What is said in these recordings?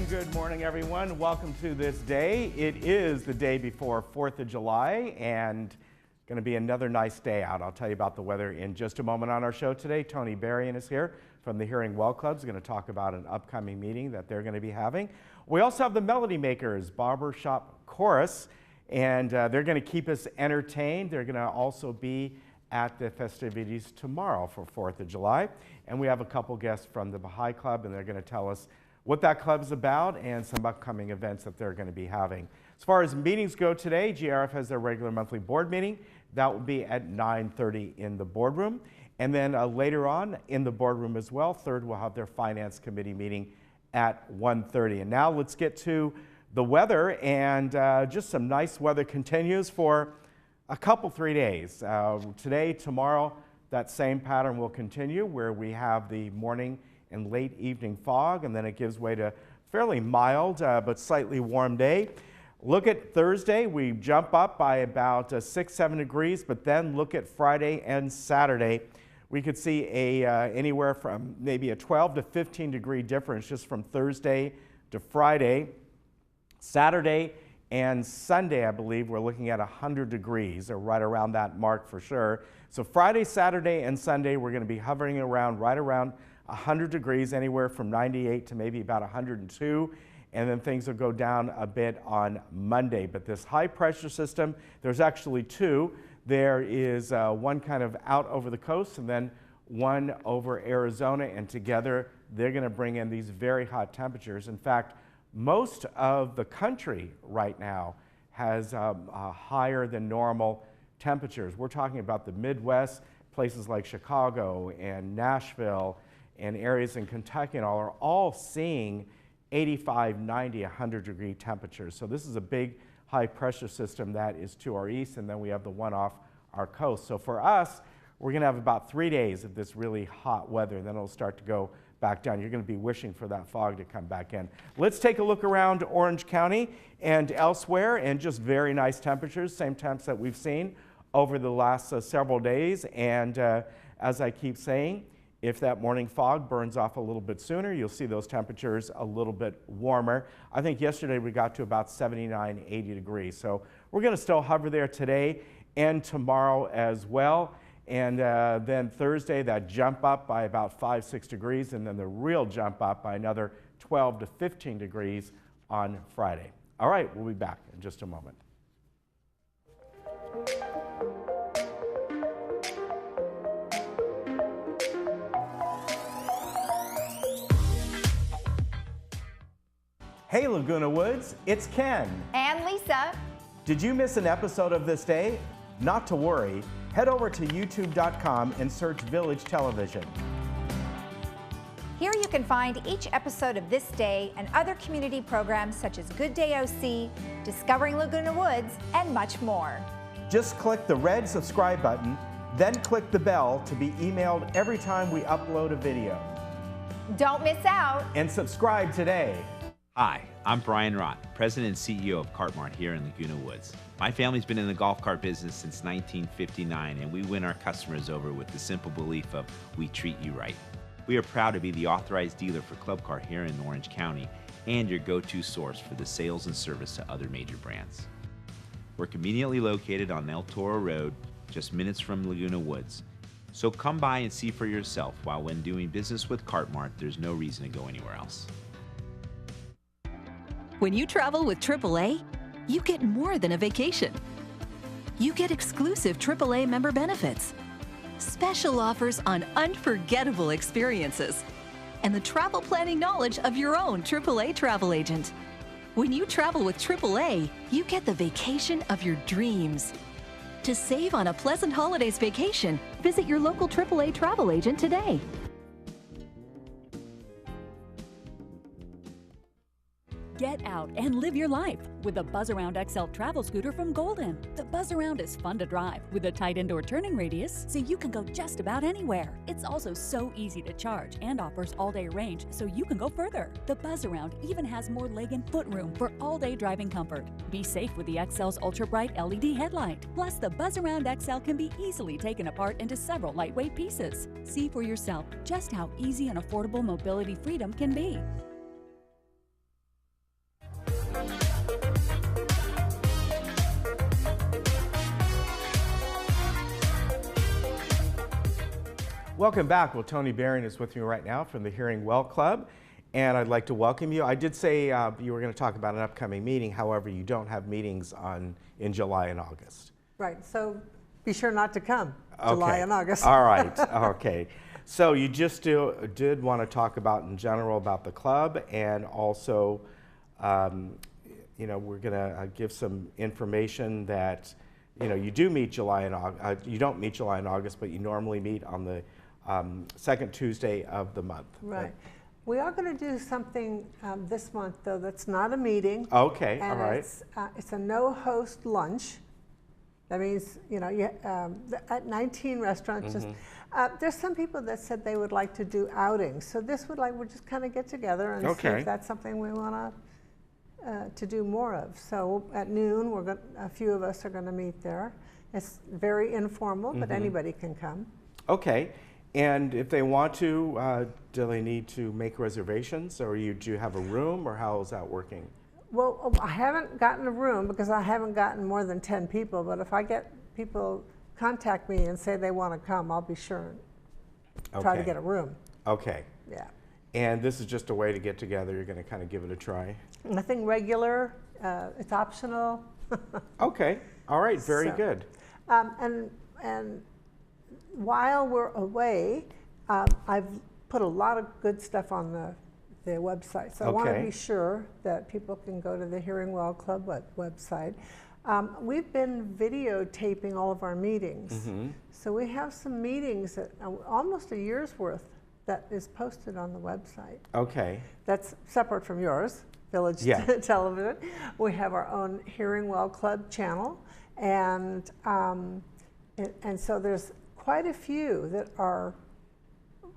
and good morning, everyone. Welcome to this day. It is the day before 4th of July and going to be another nice day out. I'll tell you about the weather in just a moment on our show today. Tony Berrien is here from the Hearing Well Club. He's going to talk about an upcoming meeting that they're going to be having. We also have the Melody Makers Barbershop Chorus, and they're going to keep us entertained. They're going to also be at the festivities tomorrow for 4th of July. And we have a couple guests from the Baha'i Club, and they're going to tell us what that club's about and some upcoming events that they're going to be having. As far as meetings go today, GRF has their regular monthly board meeting. That will be at 9:30 in the boardroom. And then later on in the boardroom as well, 3rd will have their finance committee meeting at 1:30. And now let's get to the weather, and just some nice weather continues for a couple, 3 days. Today, tomorrow, that same pattern will continue where we have the morning and late evening fog, and then it gives way to fairly mild but slightly warm day. Look at Thursday, we jump up by about 6-7 degrees, but then look at Friday and Saturday. We could see anywhere from maybe a 12 to 15 degree difference just from Thursday to Friday. Saturday and Sunday, I believe, we're looking at 100 degrees, or right around that mark for sure. So Friday, Saturday, and Sunday, we're going to be hovering around right around 100 degrees, anywhere from 98 to maybe about 102. And then things will go down a bit on Monday. But this high pressure system, there's actually two. There is one kind of out over the coast and then one over Arizona. And together, they're going to bring in these very hot temperatures. In fact, most of the country right now has higher than normal temperatures. We're talking about the Midwest, places like Chicago and Nashville and areas in Kentucky and all are all seeing 85, 90, 100 degree temperatures. So this is a big high pressure system that is to our east, and then we have the one off our coast. So for us, we're going to have about 3 days of this really hot weather, and then it'll start to go back down. You're going to be wishing for that fog to come back in. Let's take a look around Orange County and elsewhere, and just very nice temperatures, same temps that we've seen over the last several days. And as I keep saying, if that morning fog burns off a little bit sooner, you'll see those temperatures a little bit warmer. I think yesterday we got to about 79, 80 degrees. So we're going to still hover there today and tomorrow as well. And then Thursday, that jump up by about 5-6 degrees, and then the real jump up by another 12 to 15 degrees on Friday. All right, we'll be back in just a moment. Hey Laguna Woods, it's Ken. And Lisa. Did you miss an episode of This Day? Not to worry. Head over to youtube.com and search Village Television. Here you can find each episode of This Day and other community programs such as Good Day OC, Discovering Laguna Woods, and much more. Just click the red subscribe button, then click the bell to be emailed every time we upload a video. Don't miss out. And subscribe today. Hi, I'm Brian Rott, President and CEO of Kart Mart here in Laguna Woods. My family's been in the golf cart business since 1959, and we win our customers over with the simple belief of we treat you right. We are proud to be the authorized dealer for Club Car here in Orange County and your go-to source for the sales and service to other major brands. We're conveniently located on El Toro Road, just minutes from Laguna Woods. So come by and see for yourself, while when doing business with Kart Mart, there's no reason to go anywhere else. When you travel with AAA, you get more than a vacation. You get exclusive AAA member benefits, special offers on unforgettable experiences, and the travel planning knowledge of your own AAA travel agent. When you travel with AAA, you get the vacation of your dreams. To save on a pleasant holidays vacation, visit your local AAA travel agent today. Get out and live your life with the Buzz Around XL travel scooter from Golden. The Buzz Around is fun to drive with a tight indoor turning radius so you can go just about anywhere. It's also so easy to charge and offers all-day range so you can go further. The Buzz Around even has more leg and foot room for all-day driving comfort. Be safe with the XL's ultra-bright LED headlight. Plus, the Buzz Around XL can be easily taken apart into several lightweight pieces. See for yourself just how easy and affordable mobility freedom can be. Welcome back. Well, Tony Berrien is with me right now from the Hearing Well Club, and I'd like to welcome you. I did say you were going to talk about an upcoming meeting. However, you don't have meetings in July and August. Right, so be sure not to come July and August. All right, okay. So you just did want to talk about in general about the club, and also, you know, we're going to give some information that, you know, you do meet July and August. You don't meet July and August, but you normally meet on the second Tuesday of the month. Right. We are going to do something this month, though, that's not a meeting. Okay, and all right. It's a no-host lunch. That means, you know, at 19 restaurants, just, there's some people that said they would like to do outings. So this would we'll just kind of get together and see if that's something we want to do more of. So at noon, a few of us are going to meet there. It's very informal, but anybody can come. Okay. And if they want to, do they need to make reservations, or do you have a room, or how is that working? Well, I haven't gotten a room because I haven't gotten more than 10 people, but if I get people contact me and say they want to come, I'll be sure and try to get a room. Okay. Yeah. And this is just a way to get together. You're going to kind of give it a try? Nothing regular. It's optional. Okay. All right. Very good. And while we're away, I've put a lot of good stuff on the website. So I want to be sure that people can go to the Hearing Well Club website. We've been videotaping all of our meetings. So we have some meetings that almost a year's worth that is posted on the website. Okay. That's separate from yours, Village Television. We have our own Hearing Well Club channel, and so there's quite a few that are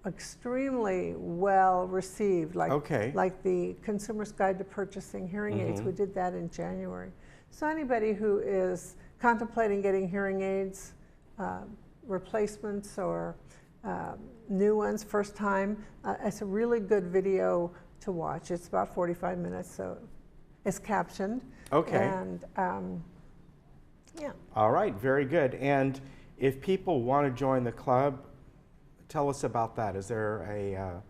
extremely well received, like the Consumer's Guide to Purchasing Hearing Aids. We did that in January. So anybody who is contemplating getting hearing aids, replacements or new ones, first time, it's a really good video to watch. It's about 45 minutes, so it's captioned. Okay. And yeah. All right, very good. And if people want to join the club, tell us about that. Is there a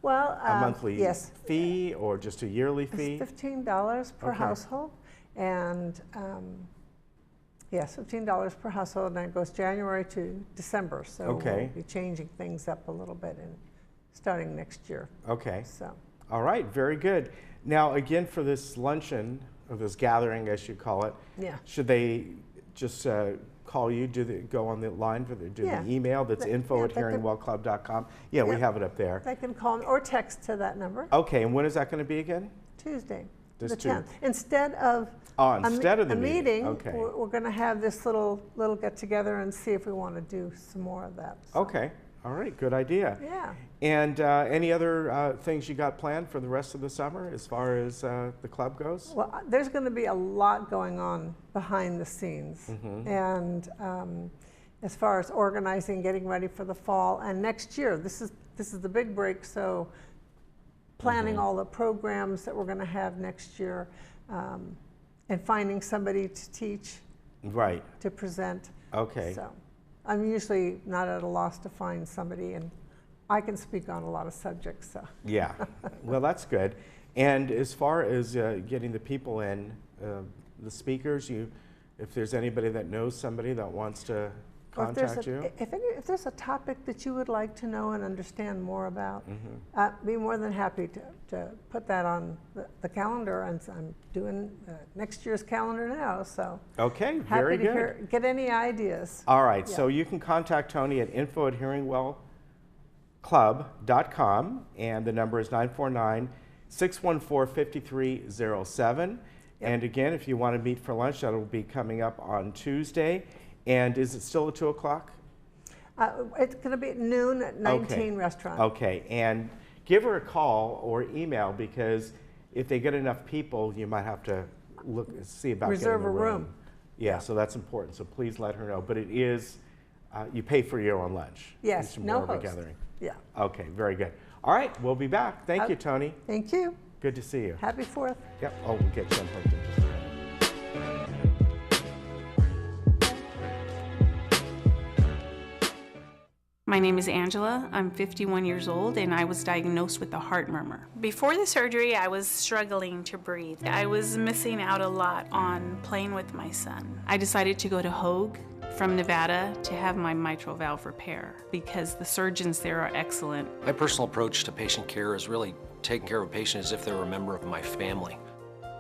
monthly fee or just a yearly fee? It's $15 per household, and $15 per household, and it goes January to December. So we'll be changing things up a little bit and starting next year. Okay. So. All right. Very good. Now, again, for this luncheon or this gathering, as you call it, should they just call you? Do they go on the line for the email? That's info@hearingwellclub.com. Yeah, we have it up there. They can call me or text to that number. Okay, and when is that going to be again? Tuesday, the 10th. Instead of the meeting, we're going to have this little get together and see if we want to do some more of that. So. Okay. All right, good idea. Yeah. And any other things you got planned for the rest of the summer as far as the club goes? Well, there's going to be a lot going on behind the scenes. And as far as organizing, getting ready for the fall, and next year, this is the big break, so planning all the programs that we're going to have next year, and finding somebody to teach, to present. Okay. So I'm usually not at a loss to find somebody, and I can speak on a lot of subjects. So. Yeah, well, that's good. And as far as getting the people in, the speakers, if there's anybody that knows somebody that wants to contact you? If there's a topic that you would like to know and understand more about, be more than happy to put that on the calendar. And I'm doing next year's calendar now, so okay, very good. Get any ideas. All right, so you can contact Tony at info@hearingwellclub.com, and the number is 949-614-5307. And again, if you want to meet for lunch, that will be coming up on Tuesday. And is it still at 2 o'clock? It's going to be at noon at 19 restaurants. Okay, and give her a call or email, because if they get enough people, you might have to see about reserve getting a room. Yeah, so that's important. So please let her know. But it is, you pay for your own lunch. Yes, it's more of a gathering. Yeah. Okay, very good. All right, we'll be back. Thank you, Tony. Thank you. Good to see you. Happy 4th. Yep. Oh, we'll get you unhooked in just a minute. My name is Angela. I'm 51 years old and I was diagnosed with a heart murmur. Before the surgery, I was struggling to breathe. I was missing out a lot on playing with my son. I decided to go to Hoag from Nevada to have my mitral valve repair because the surgeons there are excellent. My personal approach to patient care is really taking care of a patient as if they were a member of my family.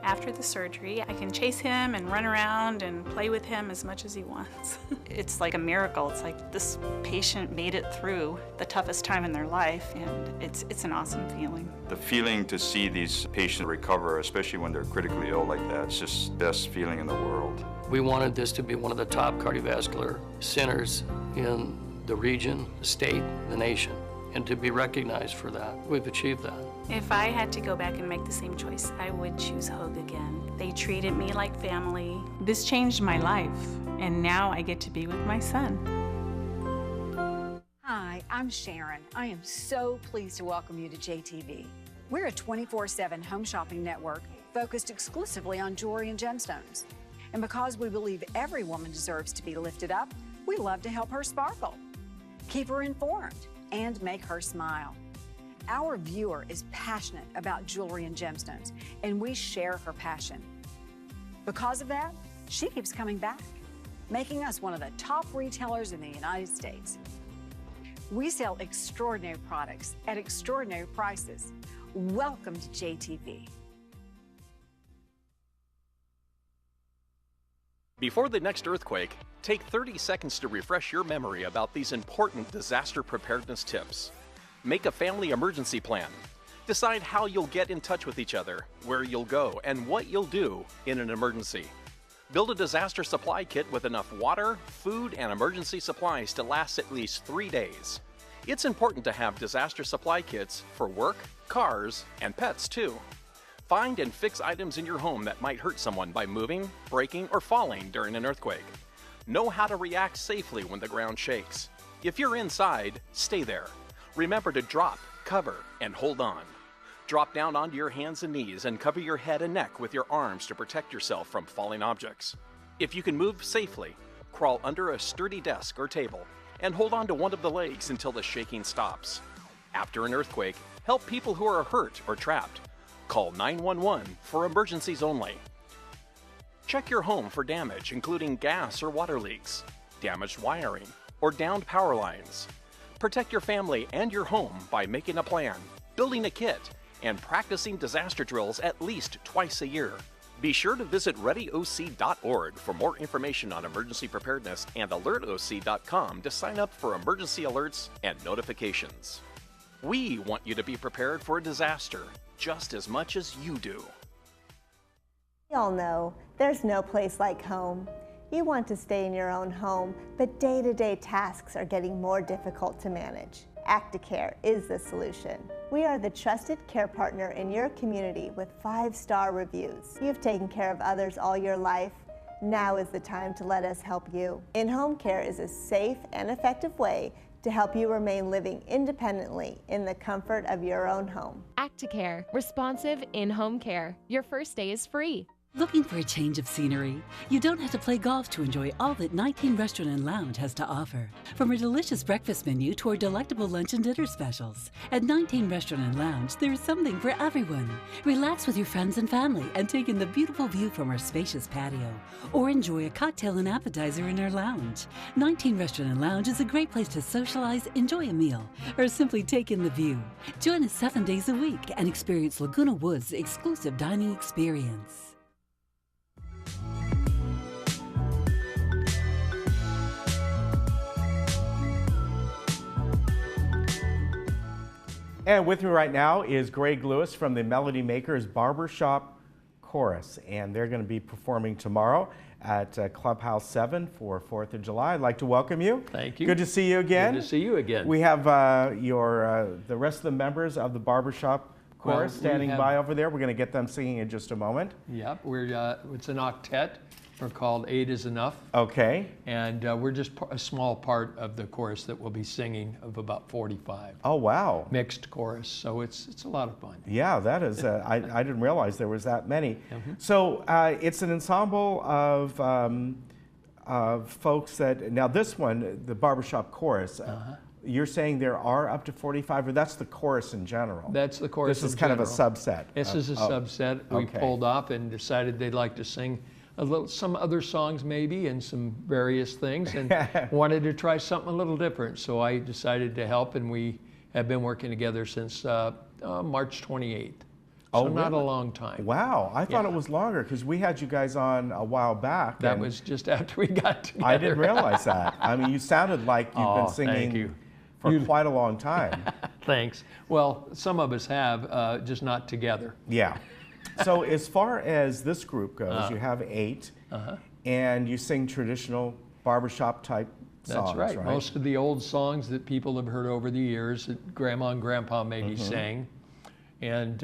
After the surgery, I can chase him and run around and play with him as much as he wants. It's like a miracle. It's like this patient made it through the toughest time in their life, and it's an awesome feeling. The feeling to see these patients recover, especially when they're critically ill like that, it's just the best feeling in the world. We wanted this to be one of the top cardiovascular centers in the region, the state, the nation, and to be recognized for that. We've achieved that. If I had to go back and make the same choice, I would choose Hoag again. They treated me like family. This changed my life, and now I get to be with my son. Hi, I'm Sharon. I am so pleased to welcome you to JTV. We're a 24/7 home shopping network focused exclusively on jewelry and gemstones. And because we believe every woman deserves to be lifted up, we love to help her sparkle, keep her informed, and make her smile. Our viewer is passionate about jewelry and gemstones, and we share her passion. Because of that, she keeps coming back, making us one of the top retailers in the United States. We sell extraordinary products at extraordinary prices. Welcome to JTV. Before the next earthquake, take 30 seconds to refresh your memory about these important disaster preparedness tips. Make a family emergency plan. Decide how you'll get in touch with each other, where you'll go, and what you'll do in an emergency. Build a disaster supply kit with enough water, food, and emergency supplies to last at least 3 days. It's important to have disaster supply kits for work, cars, and pets too. Find and fix items in your home that might hurt someone by moving, breaking, or falling during an earthquake. Know how to react safely when the ground shakes. If you're inside, stay there. Remember to drop, cover, and hold on. Drop down onto your hands and knees and cover your head and neck with your arms to protect yourself from falling objects. If you can move safely, crawl under a sturdy desk or table and hold on to one of the legs until the shaking stops. After an earthquake, help people who are hurt or trapped. Call 911 for emergencies only. Check your home for damage, including gas or water leaks, damaged wiring, or downed power lines. Protect your family and your home by making a plan, building a kit, and practicing disaster drills at least twice a year. Be sure to visit readyoc.org for more information on emergency preparedness and alertoc.com to sign up for emergency alerts and notifications. We want you to be prepared for a disaster just as much as you do. We all know there's no place like home. You want to stay in your own home, but day-to-day tasks are getting more difficult to manage. ActiCare is the solution. We are the trusted care partner in your community with 5-star reviews. You've taken care of others all your life. Now is the time to let us help you. In-home care is a safe and effective way to help you remain living independently in the comfort of your own home. ActiCare, responsive in-home care. Your first day is free. Looking for a change of scenery? You don't have to play golf to enjoy all that 19 Restaurant and Lounge has to offer. From our delicious breakfast menu to our delectable lunch and dinner specials. At 19 Restaurant and Lounge, there is something for everyone. Relax with your friends and family and take in the beautiful view from our spacious patio. Or enjoy a cocktail and appetizer in our lounge. 19 Restaurant and Lounge is a great place to socialize, enjoy a meal, or simply take in the view. Join us 7 days a week and experience Laguna Woods' exclusive dining experience. And with me right now is Greg Lewis from the Melody Makers Barbershop Chorus, and they're going to be performing tomorrow at Clubhouse 7 for 4th of July. I'd like to welcome you. Thank you. Good to see you again. Good to see you again. We have the rest of the members of the Barbershop Chorus standing by over there. We're going to get them singing in just a moment. Yep, it's an octet. We're called 8 is Enough. Okay. And we're just a small part of the chorus that will be singing of about 45. Oh, wow. Mixed chorus, so it's a lot of fun. Yeah, that is, I didn't realize there was that many. Mm-hmm. So it's an ensemble of folks that, now this one, the Barbershop Chorus, you're saying there are up to 45, or that's the chorus in general? That's the chorus. This is kind of a subset. This is a subset. We pulled off and decided they'd like to sing some other songs maybe, and some various things, and wanted to try something a little different. So I decided to help, and we have been working together since March 28th. So not a long time. Wow, I thought it was longer, because we had you guys on a while back. That was just after we got together. I didn't realize that. I mean, you sounded like you've been singing for quite a long time. Thanks. Well, some of us have, just not together. Yeah. So as far as this group goes, you have 8, and you sing traditional barbershop type songs, That's right. Most of the old songs that people have heard over the years that Grandma and Grandpa maybe sang. And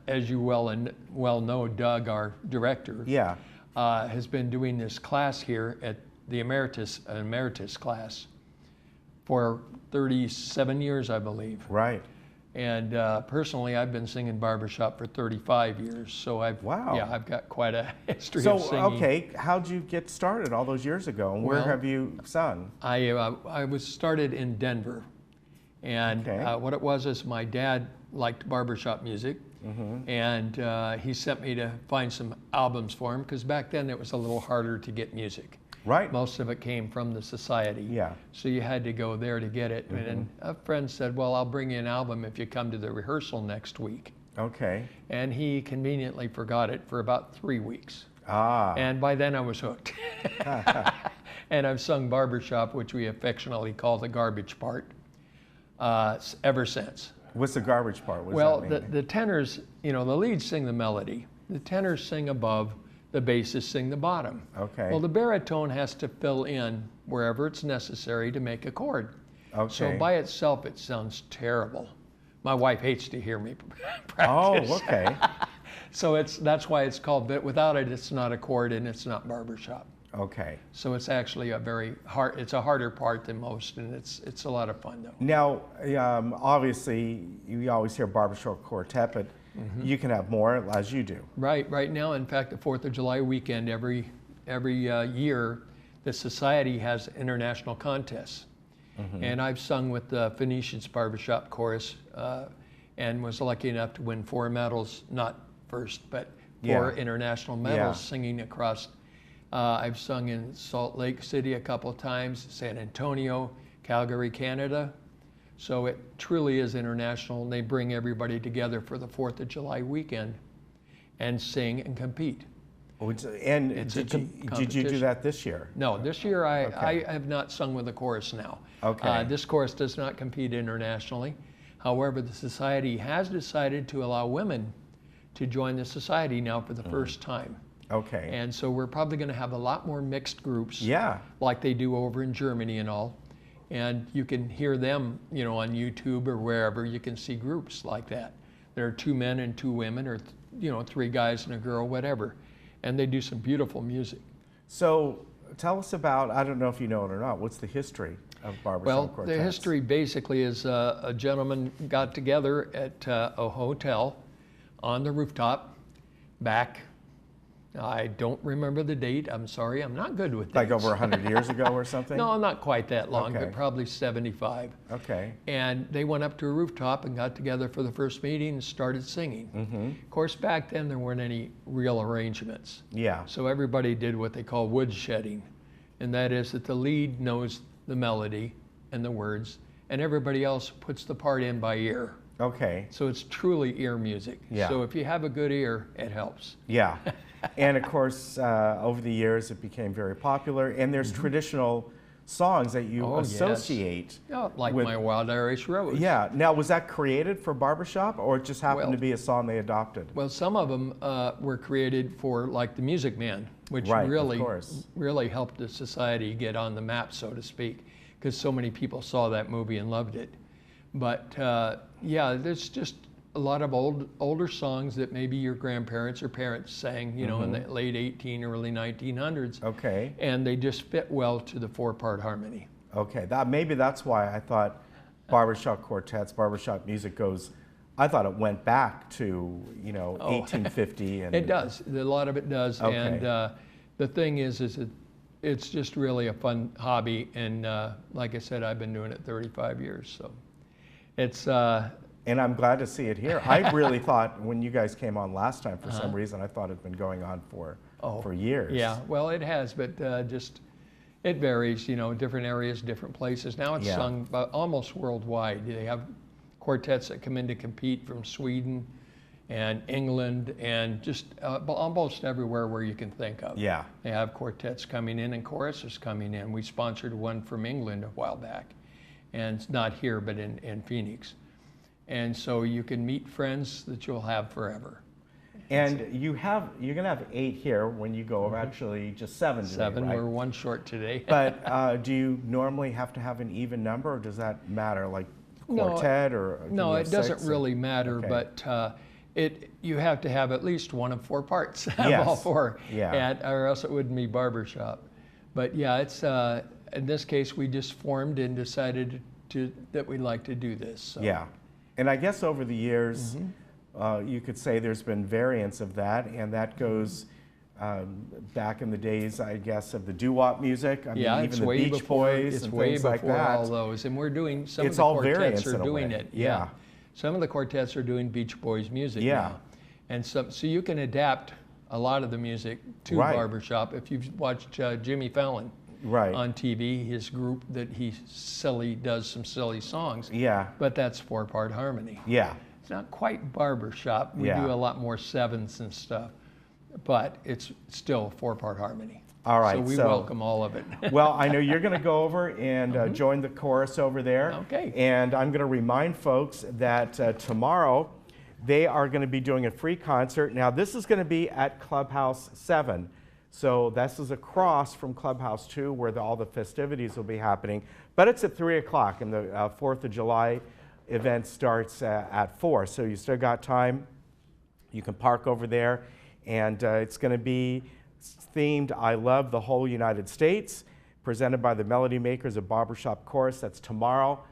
as you well know, Doug, our director, has been doing this class here at the emeritus class for 37 years, I believe. Right. And personally, I've been singing barbershop for 35 years, so I've got quite a history of singing. So, okay, how'd you get started all those years ago, and where have you sung? I was started in Denver, and what it was is my dad liked barbershop music, and he sent me to find some albums for him, because back then it was a little harder to get music. Right. Most of it came from the society. Yeah. So you had to go there to get it. And a friend said, well, I'll bring you an album if you come to the rehearsal next week. Okay. And he conveniently forgot it for about 3 weeks. And by then I was hooked. And I've sung barbershop, which we affectionately call the garbage part, ever since. What's the garbage part? What well, does that mean? The tenors, the leads sing the melody. The tenors sing above. The basses sing the bottom. Okay. Well, the baritone has to fill in wherever it's necessary to make a chord. Okay. So by itself, it sounds terrible. My wife hates to hear me practice. Oh, okay. So that's why it's called, but without it, it's not a chord and it's not barbershop. Okay. So it's actually it's a harder part than most, and it's a lot of fun though. Now, obviously, you always hear barbershop quartet, but you can have more, as you do. Right now, in fact, the 4th of July weekend, every year, the Society has international contests. And I've sung with the Phoenicians Barbershop Chorus and was lucky enough to win 4 medals, not first, but 4 international medals singing across. I've sung in Salt Lake City a couple of times, San Antonio, Calgary, Canada. So it truly is international, and they bring everybody together for the 4th of July weekend and sing and compete. And did you do that this year? No, this year I have not sung with the chorus now. Okay. This chorus does not compete internationally. However, the Society has decided to allow women to join the Society now for the first time. Okay. And so we're probably going to have a lot more mixed groups, like they do over in Germany and all. And you can hear them, on YouTube or wherever. You can see groups like that. There are 2 men and 2 women, or 3 guys and a girl, whatever. And they do some beautiful music. So tell us about, I don't know if you know it or not, what's the history of barbershop quartets? Well, the history basically is a gentleman got together at a hotel on the rooftop back, I don't remember the date. I'm sorry. I'm not good with dates. Like over 100 years ago or something? No, not quite that long, but probably 75. Okay. And they went up to a rooftop and got together for the first meeting and started singing. Of course, back then there weren't any real arrangements. Yeah. So everybody did what they call woodshedding. And that is that the lead knows the melody and the words, and everybody else puts the part in by ear. Okay. So it's truly ear music. Yeah. So if you have a good ear, it helps. Yeah. And of course, over the years, it became very popular. And there's traditional songs that you associate. Yes. Like My Wild Irish Rose. Yeah. Now, was that created for barbershop, or it just happened to be a song they adopted? Well, some of them were created for, like, The Music Man, which really helped the society get on the map, so to speak, because so many people saw that movie and loved it. But yeah, there's just a lot of older songs that maybe your grandparents or parents sang, you know, in the late early 1900s. Okay. And they just fit well to the 4-part harmony. Okay, maybe that's why I thought barbershop quartets, barbershop music goes, I thought it went back to, you know, 1850. And it does. A lot of it does. Okay. And the thing is it's just really a fun hobby, and like I said, I've been doing it 35 years, so it's. And I'm glad to see it here. I really thought when you guys came on last time, for some reason, I thought it had been going on for years. Yeah, well, it has, but just it varies. Different areas, different places. Now it's sung almost worldwide. They have quartets that come in to compete from Sweden and England and just almost everywhere where you can think of. Yeah. They have quartets coming in and choruses coming in. We sponsored one from England a while back, and it's not here, but in Phoenix. And so you can meet friends that you'll have forever. And you're going to have 8 here when you go over, actually just 7 today, 7, right? we're 1 short today. But do you normally have to have an even number, or does that matter, like quartet or? No, it doesn't really matter, but you have to have at least one of 4 parts of all 4, or else it wouldn't be barbershop. But yeah, it's in this case we just formed and decided that we'd like to do this. So. Yeah, and I guess over the years, you could say there's been variants of that, and that goes back in the days, I guess, of the doo-wop music. I mean, even the Beach Boys and things like that. It's way before all those, and we're doing some it's of the all quartets are in doing a way. it. Yeah. Some of the quartets are doing Beach Boys music now. And so you can adapt a lot of the music to barbershop. If you've watched Jimmy Fallon on TV, his group that he does some silly songs. Yeah. But that's 4-part harmony. Yeah. It's not quite barbershop. We do a lot more 7ths and stuff, but it's still 4-part harmony. All right. So we welcome all of it. Well, I know you're going to go over and join the chorus over there. Okay. And I'm going to remind folks that tomorrow they are going to be doing a free concert. Now, this is going to be at Clubhouse 7. So this is across from Clubhouse 2 where all the festivities will be happening. But it's at 3 o'clock, and the 4th of July event starts at 4. So you still got time. You can park over there. And it's going to be themed, I Love the Whole United States, presented by the Melody Makers of Barbershop Chorus. That's tomorrow,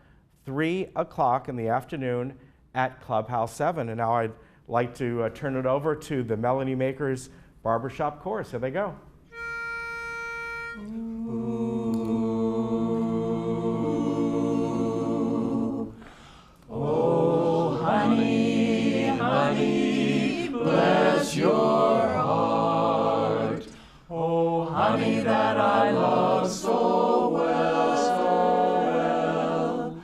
3 o'clock in the afternoon at Clubhouse 7. And now I'd like to turn it over to the Melody Makers Barbershop Chorus. Here they go. Oh, honey, honey, bless your heart. Oh, honey, that I love so well, so well.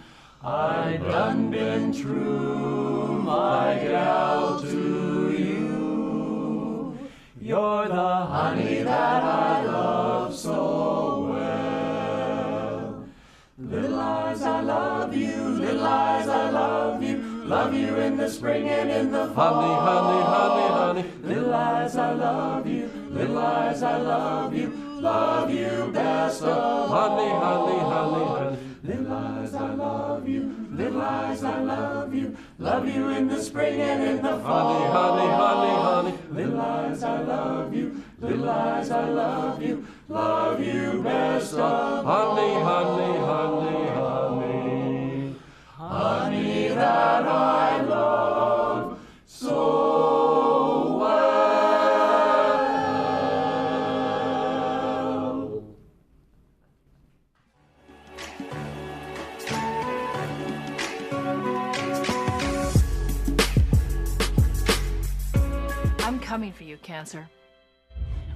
I done been true, my gal, to you. You're the honey that I love so well. Little eyes, I love you. Little eyes, I love you. Love you in the spring and in the fall. Honey, honey, honey, honey. Little eyes, I love you. Little eyes, I love you. Love you best of honey, honey, honey, honey. Little eyes, I love you. Little eyes, I love you. Love you in the spring and in the fall. Honey, honey, honey, honey. Little eyes, I love you. Little eyes, I love you. Love you best of honey, honey, honey, honey. Honey that I love so well. I'm coming for you, Cancer.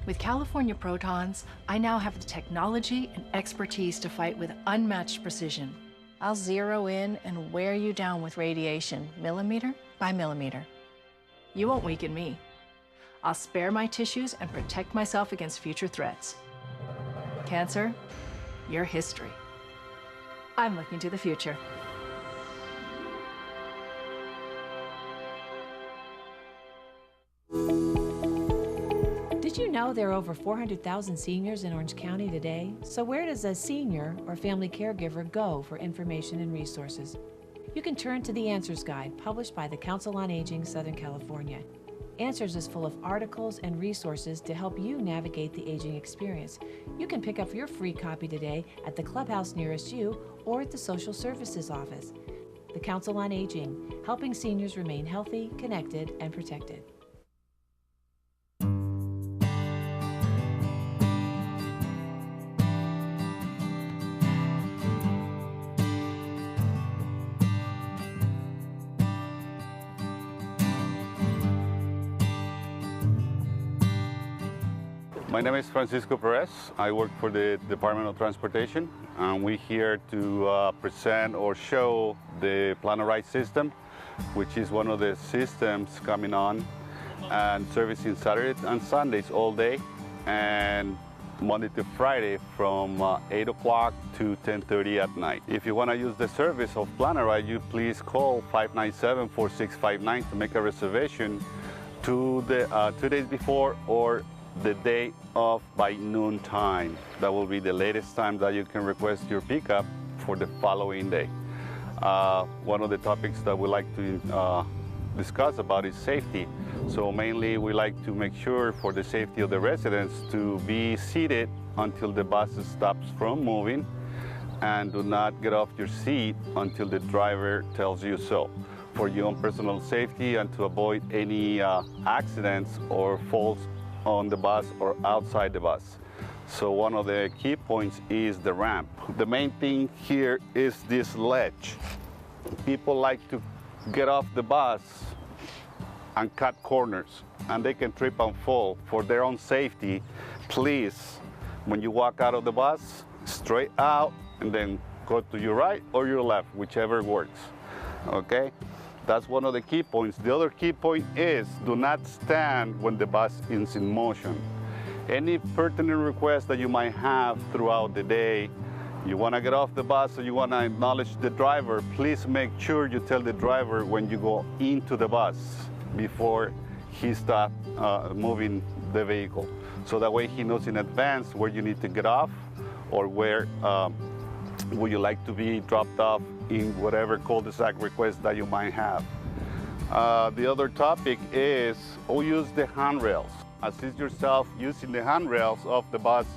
With California Protons, I now have the technology and expertise to fight with unmatched precision. I'll zero in and wear you down with radiation, millimeter by millimeter. You won't weaken me. I'll spare my tissues and protect myself against future threats. Cancer, you're history. I'm looking to the future. Did you know there are over 400,000 seniors in Orange County today? So where does a senior or family caregiver go for information and resources? You can turn to the Answers Guide, published by the Council on Aging Southern California. Answers is full of articles and resources to help you navigate the aging experience. You can pick up your free copy today at the clubhouse nearest you or at the Social Services Office. The Council on Aging, helping seniors remain healthy, connected, and protected. My name is Francisco Perez. I work for the Department of Transportation, and we're here to present or show the Plan-A-Ride system, which is one of the systems coming on and servicing Saturdays and Sundays all day, and Monday to Friday from 8 o'clock to 10:30 at night. If you want to use the service of Plan-A-Ride, you please call 597-4659 to make a reservation to the 2 days before or the day of by noon time. That will be the latest time that you can request your pickup for the following day. One of the topics that we like to discuss about is safety. So mainly we like to make sure for the safety of the residents to be seated until the bus stops from moving, and do not get off your seat until the driver tells you so, for your own personal safety and to avoid any accidents or falls on the bus or outside the bus. So one of the key points is the ramp. The main thing here is this ledge. People like to get off the bus and cut corners, and they can trip and fall. For their own safety, please, when you walk out of the bus, straight out and then go to your right or your left, whichever works, okay? That's one of the key points. The other key point is do not stand when the bus is in motion. Any pertinent request that you might have throughout the day, you want to get off the bus or you want to acknowledge the driver, please make sure you tell the driver when you go into the bus before he starts moving the vehicle. So that way he knows in advance where you need to get off or where would you like to be dropped off in whatever cul-de-sac request that you might have. The other topic is use the handrails. Assist yourself using the handrails of the bus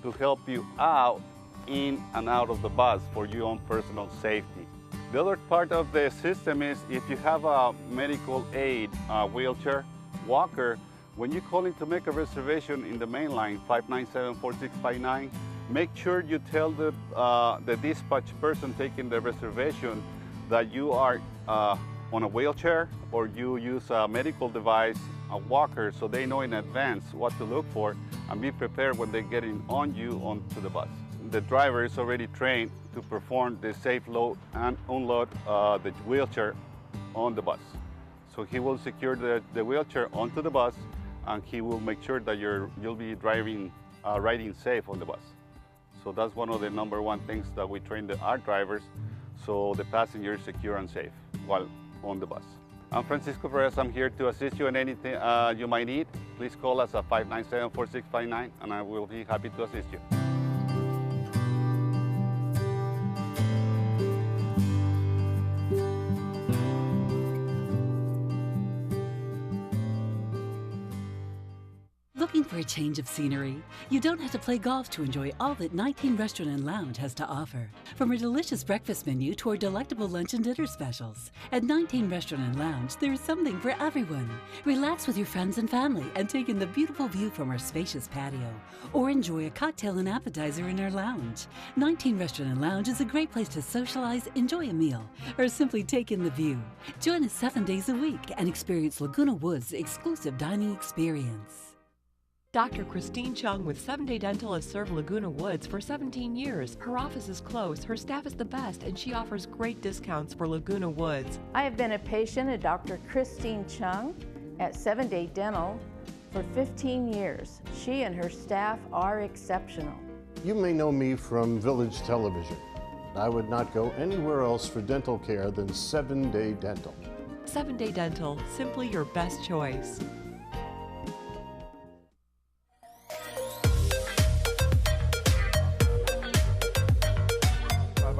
to help you out in and out of the bus for your own personal safety. The other part of the system is if you have a medical aid, wheelchair, walker, when you call in to make a reservation in the main line, 597-4659, make sure you tell the dispatch person taking the reservation that you are on a wheelchair or you use a medical device, a walker, so they know in advance what to look for and be prepared when they get on you onto the bus. The driver is already trained to perform the safe load and unload the wheelchair on the bus. So he will secure the wheelchair onto the bus, and he will make sure that you'll be riding safe on the bus. So that's one of the #1 things that we train our drivers, so the passenger is secure and safe while on the bus. I'm Francisco Perez. I'm here to assist you in anything you might need. Please call us at 597-4659, and I will be happy to assist you. Looking for a change of scenery? You don't have to play golf to enjoy all that 19 Restaurant and Lounge has to offer. From a delicious breakfast menu to our delectable lunch and dinner specials. At 19 Restaurant and Lounge, there is something for everyone. Relax with your friends and family and take in the beautiful view from our spacious patio. Or enjoy a cocktail and appetizer in our lounge. 19 Restaurant and Lounge is a great place to socialize, enjoy a meal, or simply take in the view. Join us 7 days a week and experience Laguna Woods' exclusive dining experience. Dr. Christine Chung with 7-Day Dental has served Laguna Woods for 17 years. Her office is close, her staff is the best, and she offers great discounts for Laguna Woods. I have been a patient of Dr. Christine Chung at 7-Day Dental for 15 years. She and her staff are exceptional. You may know me from Village Television. I would not go anywhere else for dental care than 7-Day Dental. 7-Day Dental, simply your best choice.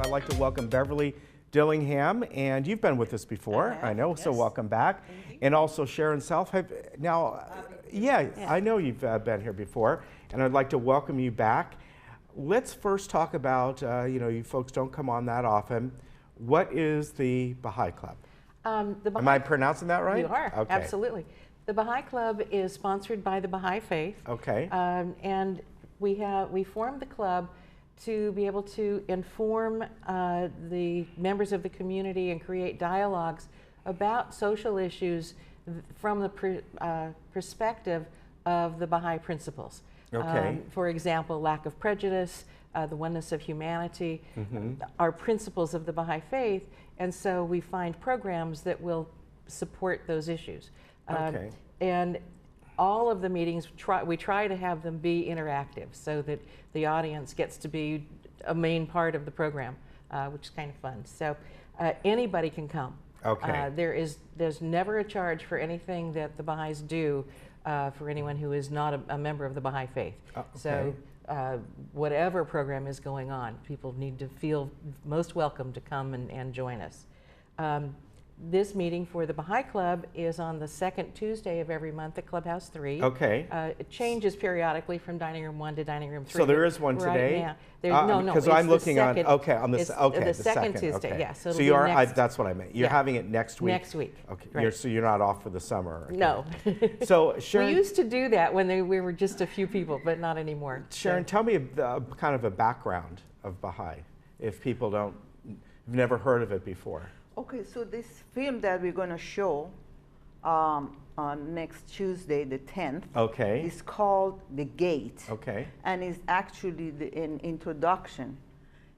I'd like to welcome Beverly Dillingham, and you've been with us before, I know, yes. So welcome back. And also Sharon Self. I know you've been here before, and I'd like to welcome you back. Let's first talk about, you folks don't come on that often. What is the Baha'i Club? Am I pronouncing that right? You are, okay. Absolutely. The Baha'i Club is sponsored by the Baha'i Faith. Okay. And we formed the club to be able to inform the members of the community and create dialogues about social issues from the perspective of the Baha'i principles. Okay. For example, lack of prejudice, the oneness of humanity, are principles of the Baha'i faith, and so we find programs that will support those issues. Okay. And all of the meetings, we try to have them be interactive so that the audience gets to be a main part of the program, which is kind of fun. So anybody can come. Okay. There's never a charge for anything that the Baha'is do for anyone who is not a member of the Baha'i faith. Okay. So whatever program is going on, people need to feel most welcome to come and join us. This meeting for the Baha'i Club is on the second Tuesday of every month at Clubhouse 3. Okay. It changes periodically from Dining Room 1 to Dining Room 3. So there is one today? Right now, no, because it's I'm the looking second, on, okay, on the, it's okay, the second Tuesday, okay. yeah. So, So it'll you be are, next, that's what I meant. You're yeah. having it next week? Next week. Okay, right. So you're not off for the summer? Okay. No. So Sharon, we used to do that when we were just a few people, but not anymore. Sharon, tell me kind of a background of Baha'i, if people have never heard of it before. Okay, so this film that we're going to show on next Tuesday, the 10th, okay, is called The Gate. Okay. And is actually an introduction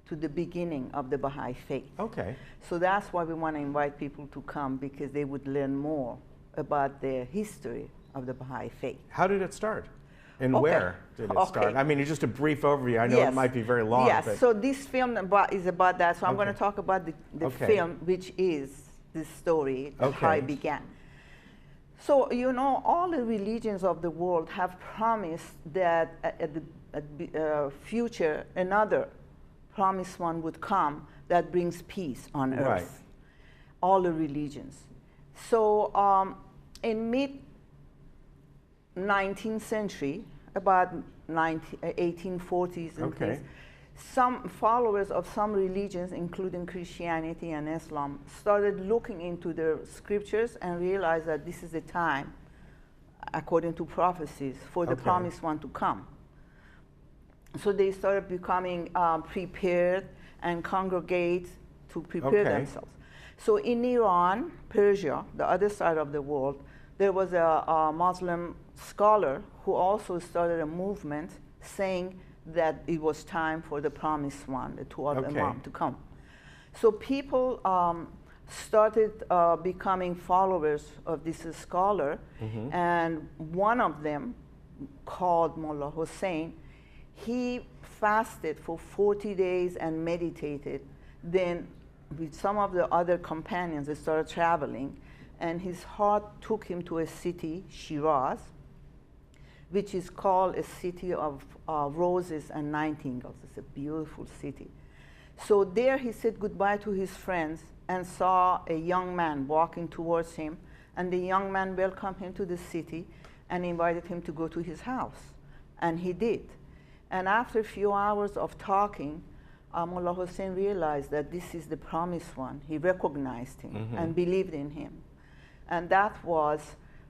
to the beginning of the Baha'i faith. Okay. So that's why we want to invite people to come, because they would learn more about the history of the Baha'i faith. How did it start? And Okay. where did it start? I mean, just a brief overview. I know Yes. it might be very long. Yes, But so this film is about that. So I'm Okay. going to talk about the Okay. film, which is the story of how Okay. it began. So, you know, all the religions of the world have promised that at the future, another promised one would come that brings peace on earth. Right. All the religions. So in mid-19th century, about 1840s and Okay. things, some followers of some religions, including Christianity and Islam, started looking into the scriptures and realized that this is the time, according to prophecies, for the Okay. promised one to come. So they started becoming prepared and congregate to prepare Okay. themselves. So in Iran, Persia, the other side of the world, there was a Muslim scholar who also started a movement saying that it was time for the promised one, the 12 Okay. Imam, to come. So people started becoming followers of this scholar, and one of them, called Mullah Hussein, he fasted for 40 days and meditated. Then with some of the other companions, they started traveling, and his heart took him to a city, Shiraz, which is called a city of roses and nightingales. It's a beautiful city. So there he said goodbye to his friends and saw a young man walking towards him, and the young man welcomed him to the city and invited him to go to his house, and he did. And after a few hours of talking, Mullah Hussein realized that this is the promised one. He recognized him and believed in him. And that was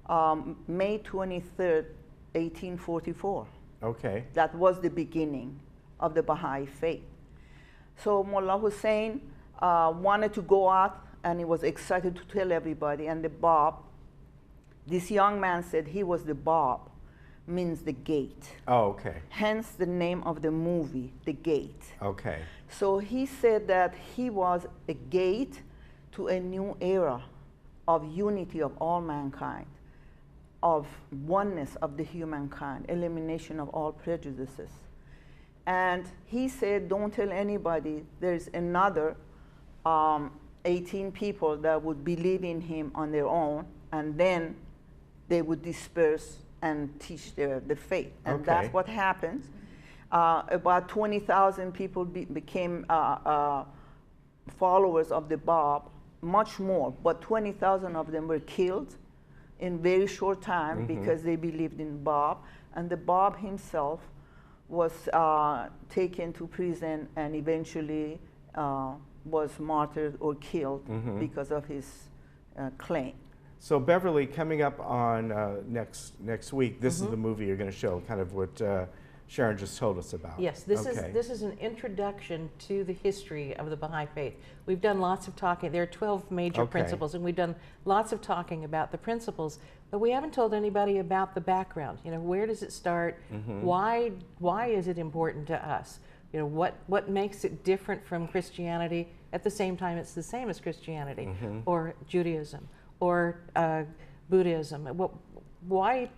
May 23rd, 1844. Okay. That was the beginning of the Baha'i faith. So Mullah Hussein wanted to go out, and he was excited to tell everybody. And the Bab, this young man said he was the Bab, means the gate. Oh, okay. Hence the name of the movie, The Gate. Okay. So he said that he was a gate to a new era of unity of all mankind, of oneness of the humankind, elimination of all prejudices. And he said, don't tell anybody. There's another 18 people that would believe in him on their own, and then they would disperse and teach the faith. And Okay. that's what happens. About 20,000 people became followers of the Bab, much more, but 20,000 of them were killed in very short time because they believed in Bab. And the Bab himself was taken to prison and eventually was martyred or killed because of his claim. So Beverly, coming up on next week, this is the movie you're going to show, kind of what Sharon just told us about. Yes, this is an introduction to the history of the Baha'i faith. We've done lots of talking. There are 12 major principles, and we've done lots of talking about the principles. but we haven't told anybody about the background. You know, where does it start? Why is it important to us? You know, what makes it different from Christianity? At the same time, it's the same as Christianity, or Judaism, or Buddhism. Why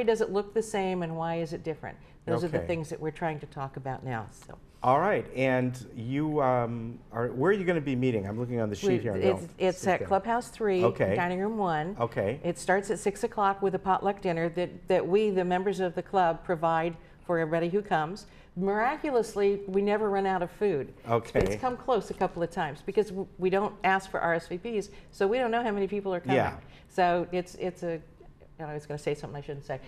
does it look the same, and why is it different? Those are the things that we're trying to talk about now. So. All right, and you where are you going to be meeting? I'm looking on the sheet here. It's at Clubhouse 3, Dining Room 1. Okay. It starts at 6 o'clock with a potluck dinner that we, the members of the club, provide for everybody who comes. Miraculously, we never run out of food. Okay. It's come close a couple of times because we don't ask for RSVPs, so we don't know how many people are coming. Yeah. So it's a. I was going to say something I shouldn't say.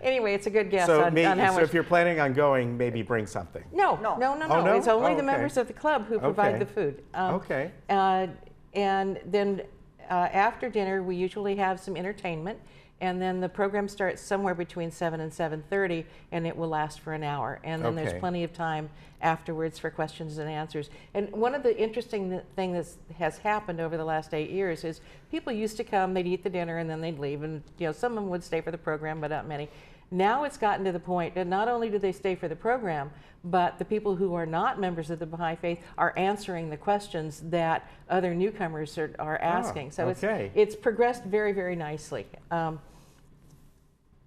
Anyway, it's a good guess on how much. So if you're planning on going, maybe bring something. No. Oh, no? It's only Oh, the members of the club who provide the food. Okay. And then after dinner, we usually have some entertainment. And then the program starts somewhere between 7 and 7:30, and it will last for an hour. And then there's plenty of time afterwards for questions and answers. And one of the interesting things that has happened over the last 8 years is people used to come, they'd eat the dinner, and then they'd leave. And some of them would stay for the program, but not many. Now it's gotten to the point that not only do they stay for the program, but the people who are not members of the Baha'i Faith are answering the questions that other newcomers are asking. So it's progressed very, very nicely.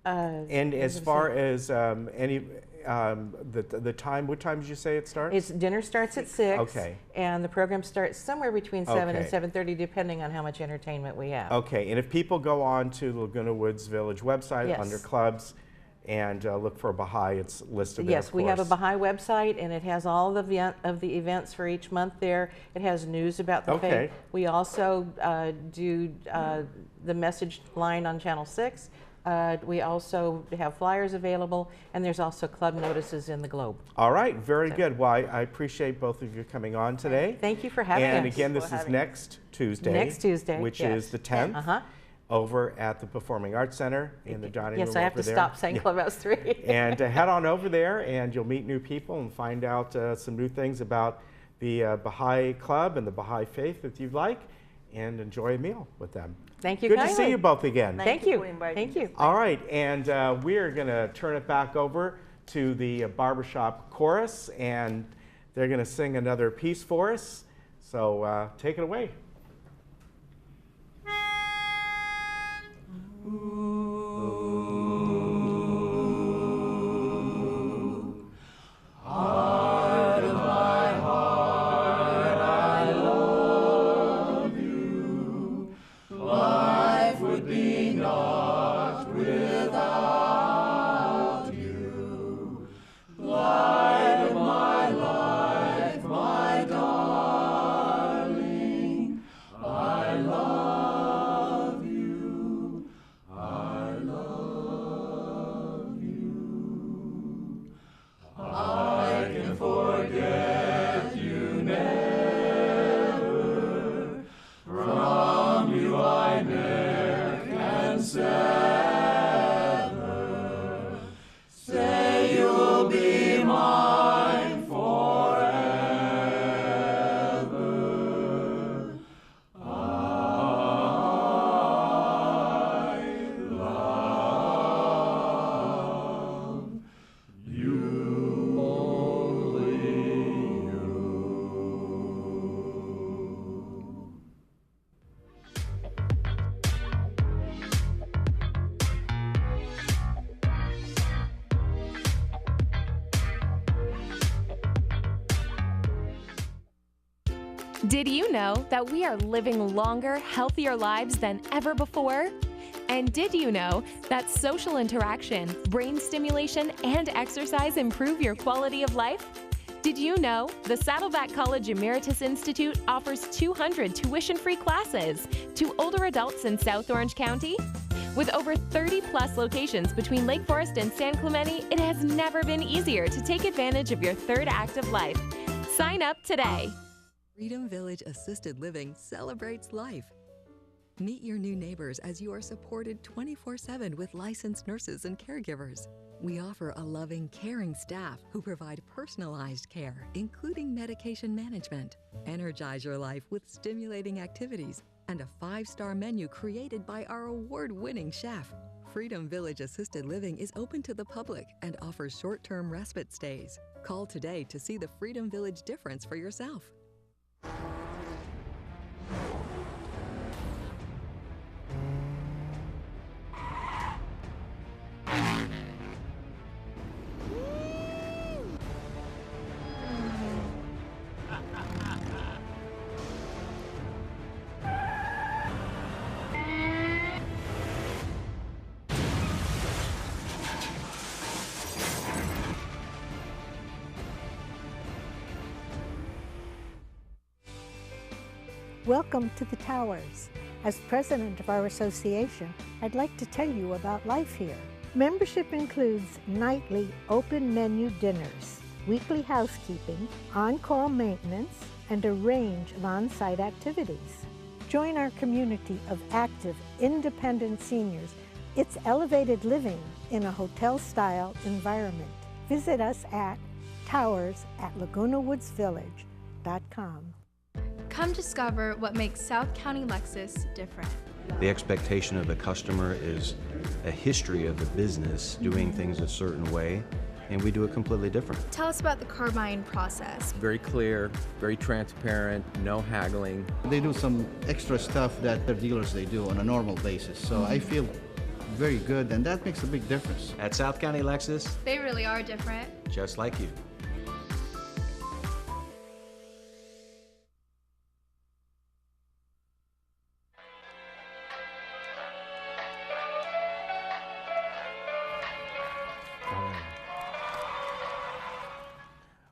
And as far as the time, what time did you say it starts? Dinner starts at 6. Okay. And the program starts somewhere between 7 and 7:30, depending on how much entertainment we have. Okay, and if people go on to the Laguna Woods Village website under clubs and look for Baha'i, it's listed there, Yes, we have a Baha'i website, and it has all of the events for each month there. It has news about the faith. We also do the message line on Channel 6. We also have flyers available, and there's also club notices in the Globe. All right, very good. Well, I appreciate both of you coming on today. Thank you for having us. And again, this is next Tuesday. Next Tuesday, which is the 10th. Over at the Performing Arts Center in the dining room over there. Yes, I have to stop saying Clubhouse 3. And head on over there, and you'll meet new people and find out some new things about the Baha'i Club and the Baha'i faith that you'd like, and enjoy a meal with them. Thank you Good kindly. to see you both again. Thank you. Thank you. All right, and we're going to turn it back over to the Barbershop Chorus, and they're going to sing another piece for us. So take it away. Heart of my heart, I love you. Life would be naught without you. Light of my life, my darling, I love you. I love you. I can forget you never. From you I ne'er can sever. Say you'll be mine forever. I love you, only you. Did you know that we are living longer, healthier lives than ever before? And did you know that social interaction, brain stimulation, and exercise improve your quality of life? Did you know the Saddleback College Emeritus Institute offers 200 tuition-free classes to older adults in South Orange County? With over 30-plus locations between Lake Forest and San Clemente, it has never been easier to take advantage of your third act of life. Sign up today. Freedom Village Assisted Living celebrates life. Meet your new neighbors as you are supported 24/7 with licensed nurses and caregivers. We offer a loving, caring staff who provide personalized care, including medication management. Energize your life with stimulating activities and a 5-star menu created by our award-winning chef. Freedom Village Assisted Living is open to the public and offers short-term respite stays. Call today to see the Freedom Village difference for yourself. Welcome to the Towers. As president of our association, I'd like to tell you about life here. Membership includes nightly open menu dinners, weekly housekeeping, on-call maintenance, and a range of on-site activities. Join our community of active, independent seniors. It's elevated living in a hotel-style environment. Visit us at towers@lagunawoodsvillage.com. Come discover what makes South County Lexus different. The expectation of the customer is a history of the business doing things a certain way, and we do it completely different. Tell us about the car buying process. Very clear, very transparent, no haggling. They do some extra stuff that their dealers they do on a normal basis, so I feel very good, and that makes a big difference. At South County Lexus, They really are different. just like you.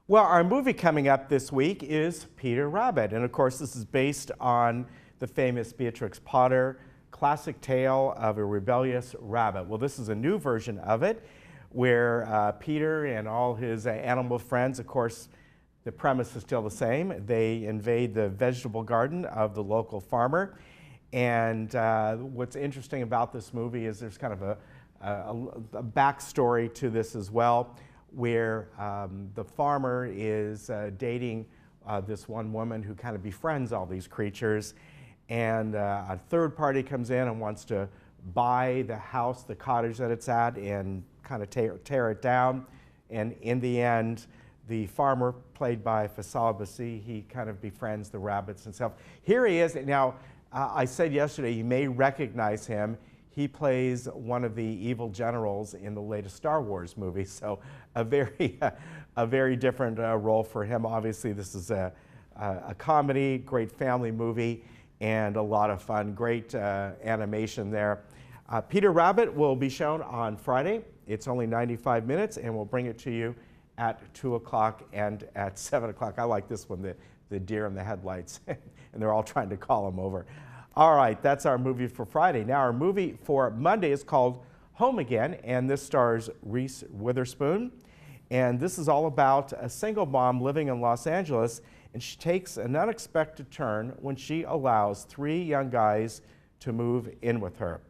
Well, our movie coming up this week is Peter Rabbit. And of course, this is based on the famous Beatrix Potter classic tale of a rebellious rabbit. Well, this is a new version of it where Peter and all his animal friends, of course, the premise is still the same. They invade the vegetable garden of the local farmer. And what's interesting about this movie is there's kind of a backstory to this as well, where the farmer is dating this one woman who kind of befriends all these creatures, and a third party comes in and wants to buy the house, the cottage that it's at, and kind of tear it down. And in the end, the farmer, played by Faisal Bassi, he kind of befriends the rabbits himself. Here he is. Now, I said yesterday, you may recognize him. He plays one of the evil generals in the latest Star Wars movie, so a very different role for him. Obviously, this is a comedy, great family movie, and a lot of fun. Great animation there. Peter Rabbit will be shown on Friday. It's only 95 minutes, and we'll bring it to you at 2 o'clock and at 7 o'clock. I like this one, the deer in the headlights, and they're all trying to call him over. All right, that's our movie for Friday. Now, our movie for Monday is called Home Again, and this stars Reese Witherspoon. And this is all about a single mom living in Los Angeles, and she takes an unexpected turn when she allows 3 young guys to move in with her.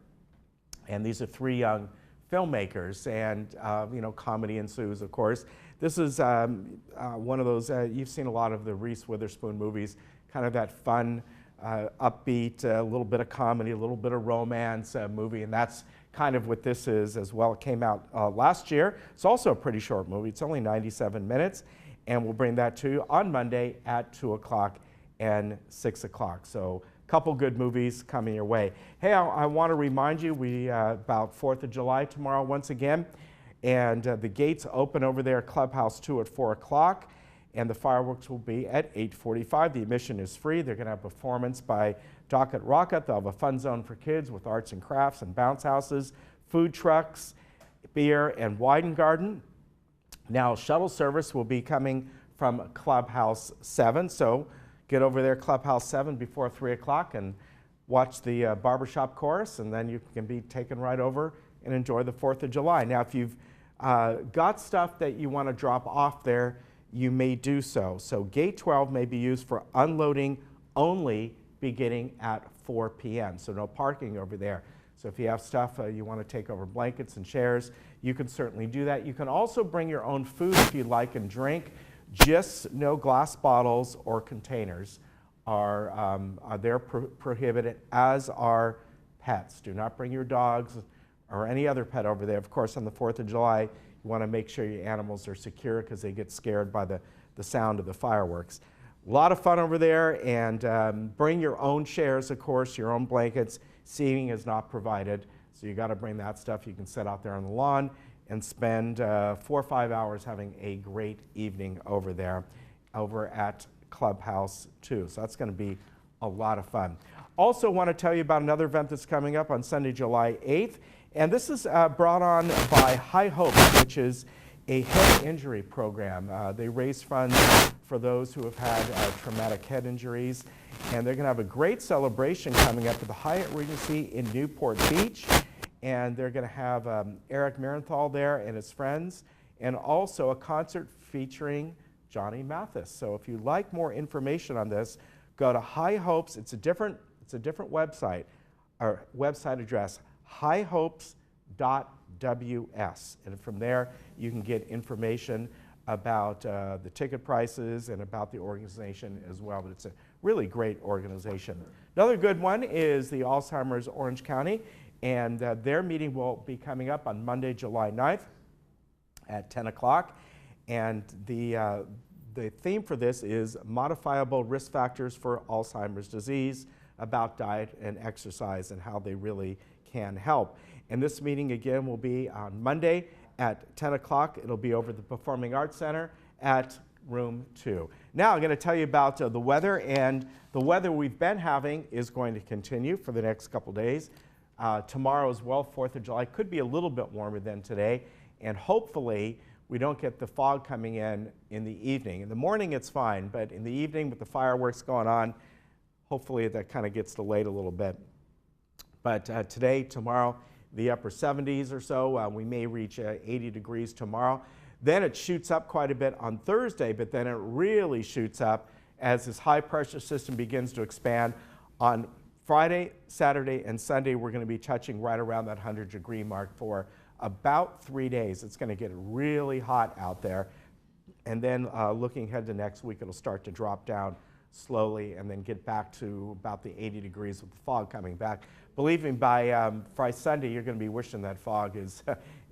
And these are 3 young filmmakers, and comedy ensues, of course. This is one of those, you've seen a lot of the Reese Witherspoon movies, kind of that fun, upbeat, a little bit of comedy, a little bit of romance movie, and that's kind of what this is as well. It came out last year. It's also a pretty short movie. It's only 97 minutes, and we'll bring that to you on Monday at 2 o'clock and 6 o'clock. So a couple good movies coming your way. Hey, I want to remind you, we about 4th of July tomorrow once again, and the gates open over there, Clubhouse 2 at 4 o'clock. And the fireworks will be at 8:45. The admission is free. They're going to have a performance by Docket Rocket. They'll have a fun zone for kids with arts and crafts and bounce houses, food trucks, beer, and wine garden. Now, shuttle service will be coming from Clubhouse 7. So get over there, Clubhouse 7, before 3 o'clock and watch the barbershop chorus, and then you can be taken right over and enjoy the 4th of July. Now, if you've got stuff that you want to drop off there, you may do so. So gate 12 may be used for unloading only beginning at 4 p.m. So no parking over there. So if you have stuff you want to take over, blankets and chairs, you can certainly do that. You can also bring your own food if you'd like and drink, just no glass bottles or containers are they're prohibited, as are pets. Do not bring your dogs or any other pet over there. Of course, on the 4th of July, you want to make sure your animals are secure because they get scared by the sound of the fireworks. A lot of fun over there, and bring your own chairs, of course, your own blankets. Seating is not provided, so you got to bring that stuff. You can sit out there on the lawn and spend 4 or 5 hours having a great evening over there, over at Clubhouse 2. So that's going to be a lot of fun. Also want to tell you about another event that's coming up on Sunday, July 8th. And this is brought on by High Hopes, which is a head injury program. They raise funds for those who have had traumatic head injuries. And they're going to have a great celebration coming up at the Hyatt Regency in Newport Beach. And they're going to have Eric Marienthal there and his friends, and also a concert featuring Johnny Mathis. So if you'd like more information on this, go to High Hopes. It's a different website, or website address, highhopes.ws. And from there, you can get information about the ticket prices and about the organization as well. But it's a really great organization. Another good one is the Alzheimer's Orange County, and their meeting will be coming up on Monday, July 9th at 10 o'clock. And the theme for this is modifiable risk factors for Alzheimer's disease, about diet and exercise and how they really can help. And this meeting again will be on Monday at 10 o'clock. It'll be over at the Performing Arts Center at room 2. Now I'm going to tell you about the weather, and the weather we've been having is going to continue for the next couple days. Tomorrow as well, 4th of July, could be a little bit warmer than today, and hopefully we don't get the fog coming in the evening. In the morning it's fine, but in the evening with the fireworks going on, hopefully that kind of gets delayed a little bit. But today, tomorrow, the upper 70s or so. We may reach 80 degrees tomorrow. Then it shoots up quite a bit on Thursday, but then it really shoots up as this high pressure system begins to expand. On Friday, Saturday, and Sunday, we're going to be touching right around that 100-degree mark for about 3 days. It's going to get really hot out there. And then looking ahead to next week, it'll start to drop down slowly and then get back to about the 80 degrees with the fog coming back. Believe me, by Friday, Sunday, you're going to be wishing that fog it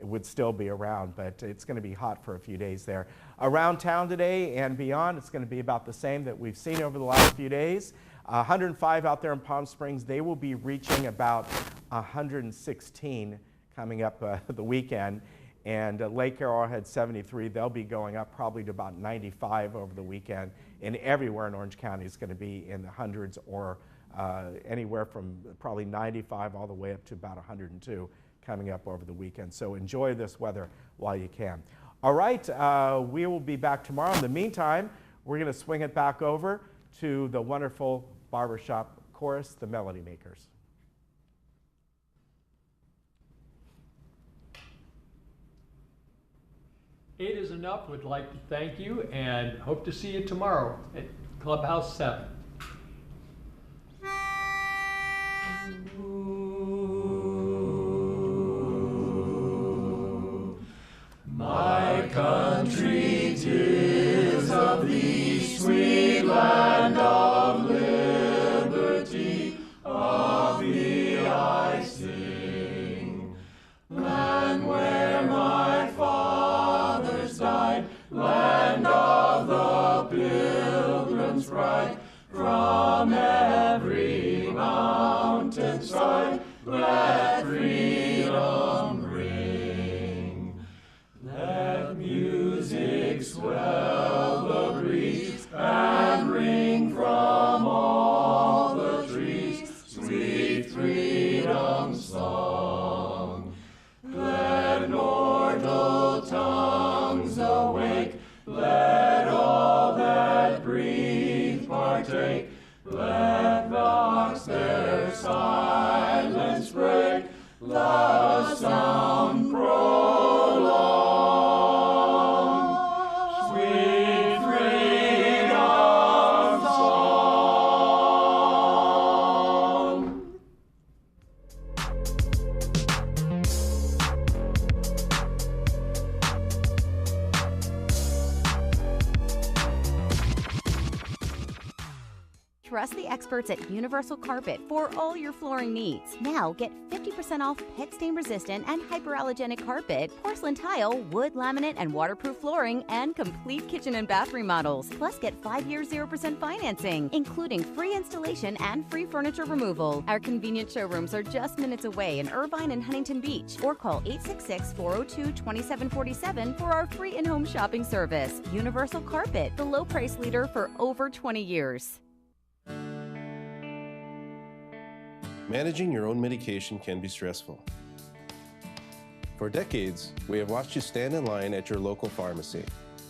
would still be around, but it's going to be hot for a few days there. Around town today and beyond, it's going to be about the same that we've seen over the last few days. 105 out there in Palm Springs. They will be reaching about 116 coming up the weekend. And Lake Arrowhead 73, they'll be going up probably to about 95 over the weekend. And everywhere in Orange County is going to be in the hundreds, or anywhere from probably 95 all the way up to about 102 coming up over the weekend. So enjoy this weather while you can. All right, we will be back tomorrow. In the meantime, we're going to swing it back over to the wonderful barbershop chorus, the Melody Makers. Eight is enough. Would like to thank you and hope to see you tomorrow at Clubhouse 7. My country, 'tis of thee, sweet land of liberty, of thee I sing. Land where my fathers died, land of the Pilgrim's Pride, from every mountainside, let freedom ring. Let music swell the breeze and ring from all the trees, sweet freedom's song. Let mortal tongues awake, let all that breathe partake, let rocks their silence break, the sound prolong, sweet freedom's song. Trust the experts at Universal Carpet for all your flooring needs. Now get 50% off pet stain resistant and hyperallergenic carpet, porcelain tile, wood, laminate, and waterproof flooring, and complete kitchen and bath remodels. Plus get 5 years 0% financing, including free installation and free furniture removal. Our convenient showrooms are just minutes away in Irvine and Huntington Beach, or call 866-402-2747 for our free in-home shopping service. Universal Carpet, the low price leader for over 20 years. Managing your own medication can be stressful. For decades, we have watched you stand in line at your local pharmacy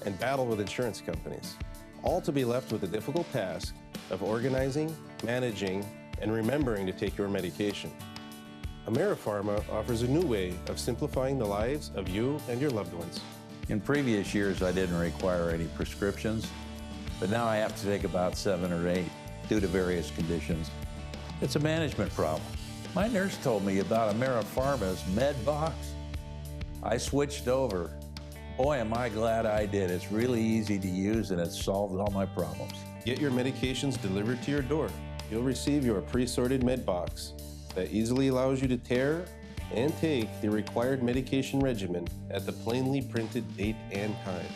and battle with insurance companies, all to be left with the difficult task of organizing, managing, and remembering to take your medication. AmeriPharma offers a new way of simplifying the lives of you and your loved ones. In previous years, I didn't require any prescriptions, but now I have to take about 7 or 8 due to various conditions. It's a management problem. My nurse told me about AmeriPharma's MedBox. I switched over. Boy, am I glad I did. It's really easy to use and it's solved all my problems. Get your medications delivered to your door. You'll receive your pre-sorted MedBox that easily allows you to tear and take the required medication regimen at the plainly printed date and time.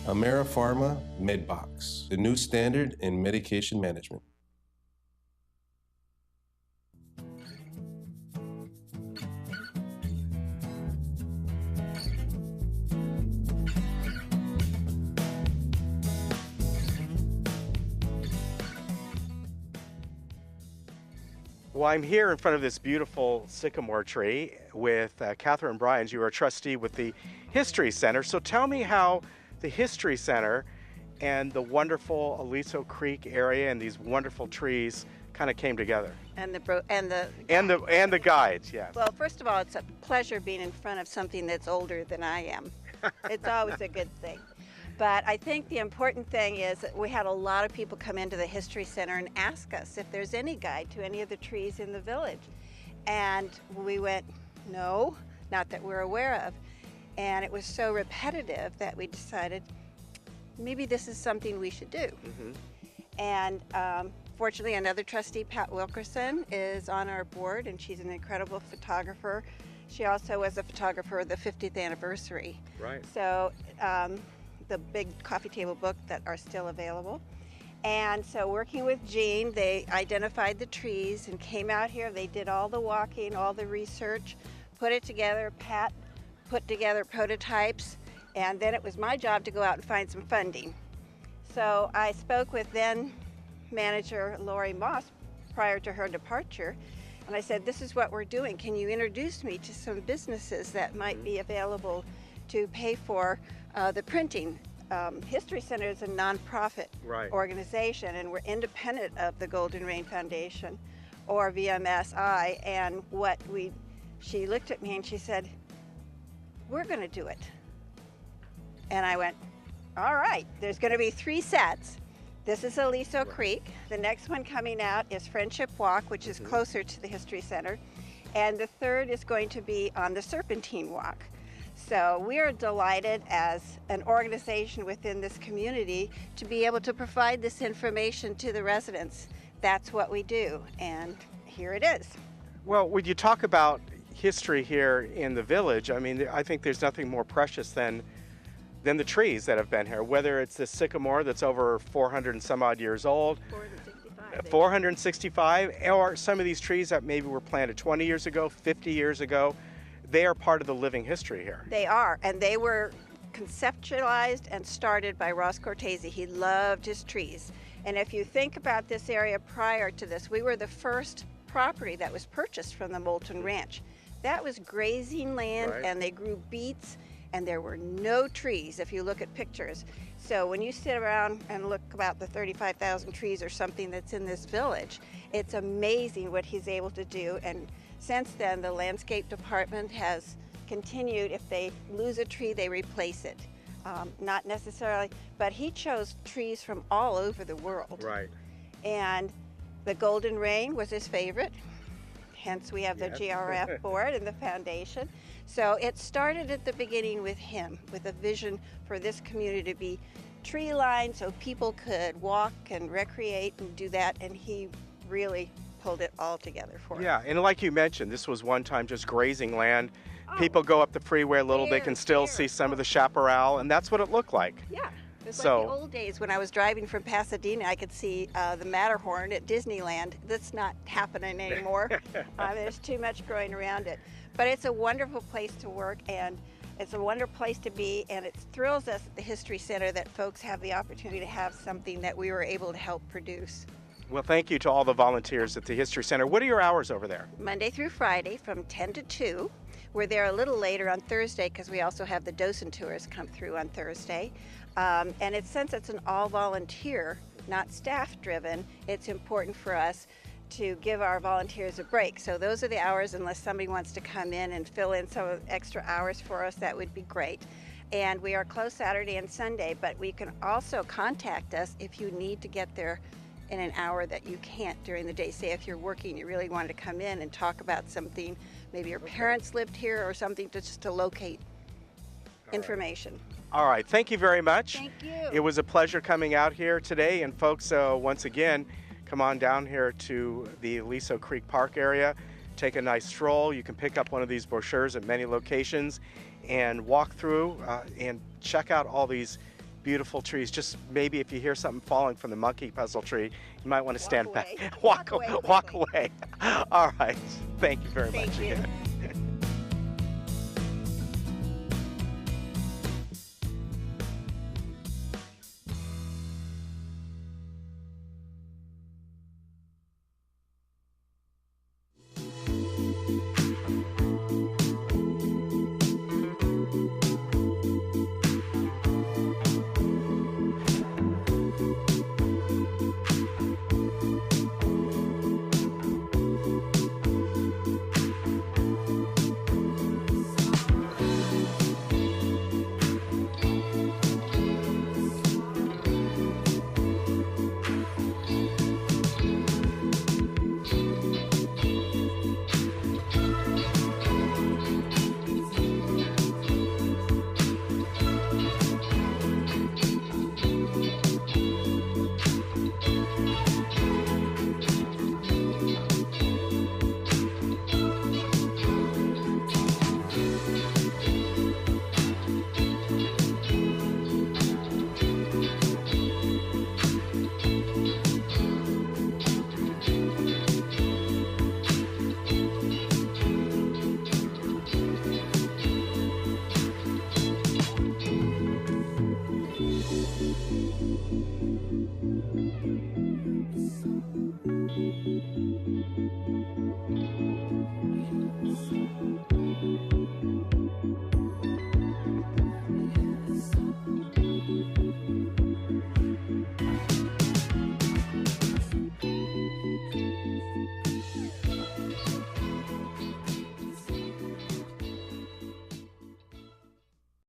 AmeriPharma MedBox, the new standard in medication management. Well, I'm here in front of this beautiful sycamore tree with Catherine Bryans. You are a trustee with the History Center. So tell me how the History Center and the wonderful Aliso Creek area and these wonderful trees kind of came together. And the guides, yes. Well, first of all, it's a pleasure being in front of something that's older than I am. It's always a good thing. But I think the important thing is that we had a lot of people come into the History Center and ask us if there's any guide to any of the trees in the village. And we went, no, not that we're aware of. And it was so repetitive that we decided maybe this is something we should do. And fortunately, another trustee, Pat Wilkerson, is on our board, and she's an incredible photographer. She also was a photographer of the 50th anniversary. Right. So the big coffee table book that are still available. And so working with Jean, they identified the trees and came out here. They did all the walking, all the research, put it together. Pat put together prototypes, and then it was my job to go out and find some funding. So I spoke with then manager Lori Moss prior to her departure, and I said, this is what we're doing. Can you introduce me to some businesses that might be available to pay for the printing? History Center is a nonprofit organization, and we're independent of the Golden Rain Foundation or VMSI. And she looked at me and she said, we're going to do it. And I went, all right, there's going to be 3 sets. This is Aliso Creek. The next one coming out is Friendship Walk, which is closer to the History Center. And the third is going to be on the Serpentine Walk. So we are delighted as an organization within this community to be able to provide this information to the residents. That's what we do, and here it is. Well, when you talk about history here in the village, I mean, I think there's nothing more precious than the trees that have been here, whether it's the sycamore that's over 400 and some odd years old, 465, or some of these trees that maybe were planted 20 years ago, 50 years ago. They are part of the living history here. They are, and they were conceptualized and started by Ross Cortese. He loved his trees. And if you think about this area prior to this, we were the first property that was purchased from the Moulton Ranch. That was grazing land, and they grew beets, and there were no trees if you look at pictures. So when you sit around and look about the 35,000 trees or something that's in this village, it's amazing what he's able to do. And since then, the landscape department has continued. If they lose a tree, they replace it. Not necessarily, but he chose trees from all over the world. Right. And the Golden Rain was his favorite. Hence, we have the GRF board and the foundation. So it started at the beginning with him, with a vision for this community to be tree line so people could walk and recreate and do that, and he really pulled it all together for us. Yeah, and like you mentioned, this was one time just grazing land. People go up the freeway a little, they can still see some of the chaparral, and that's what it looked like. Yeah. It's like the old days when I was driving from Pasadena, I could see the Matterhorn at Disneyland. That's not happening anymore. There's too much growing around it. But it's a wonderful place to work, and it's a wonderful place to be, and it thrills us at the History Center that folks have the opportunity to have something that we were able to help produce. Well, thank you to all the volunteers at the History Center. What are your hours over there? Monday through Friday from 10 to 2. We're there a little later on Thursday because we also have the docent tours come through on Thursday. And since it's an all-volunteer, not staff-driven, it's important for us to give our volunteers a break. So those are the hours, unless somebody wants to come in and fill in some extra hours for us, that would be great. And we are closed Saturday and Sunday, but we can also contact us if you need to get there in an hour that you can't during the day. Say if you're working, you really wanted to come in and talk about something, maybe your parents lived here or something, just to locate information. All right, thank you very much. Thank you. It was a pleasure coming out here today, and folks, once again, come on down here to the Aliso Creek Park area, take a nice stroll. You can pick up one of these brochures at many locations and walk through and check out all these beautiful trees. Just maybe if you hear something falling from the monkey puzzle tree, you might want to stand back. Walk away. All right, thank you very much again.